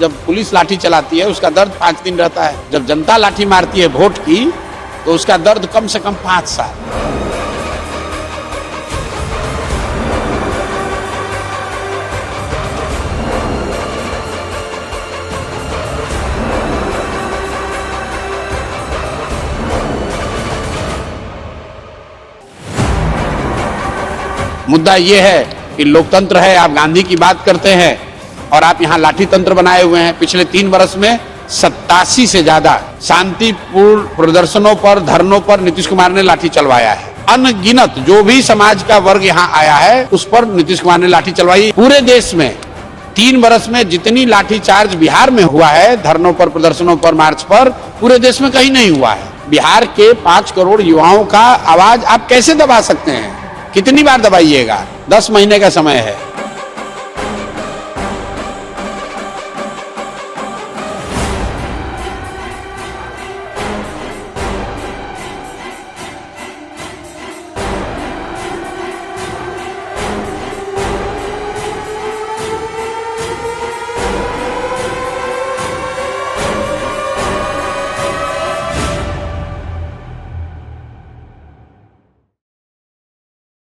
जब पुलिस लाठी चलाती है उसका दर्द 5 दिन रहता है, जब जनता लाठी मारती है वोट की तो उसका दर्द कम से कम 5 साल। मुद्दा ये है कि लोकतंत्र है, आप गांधी की बात करते हैं और आप यहाँ लाठी तंत्र बनाए हुए हैं। पिछले 3 वर्ष में 87 से ज्यादा शांतिपूर्ण प्रदर्शनों पर, धरनों पर नीतीश कुमार ने लाठी चलवाया है। अनगिनत जो भी समाज का वर्ग यहाँ आया है उस पर नीतीश कुमार ने लाठी चलवाई। पूरे देश में 3 वर्ष में जितनी लाठी चार्ज बिहार में हुआ है, धरनों पर, प्रदर्शनों पर, मार्च पर, पूरे देश में कहीं नहीं हुआ है। बिहार के 5 करोड़ युवाओं का आवाज आप कैसे दबा सकते हैं? कितनी बार दबाइएगा? 10 महीने का समय है।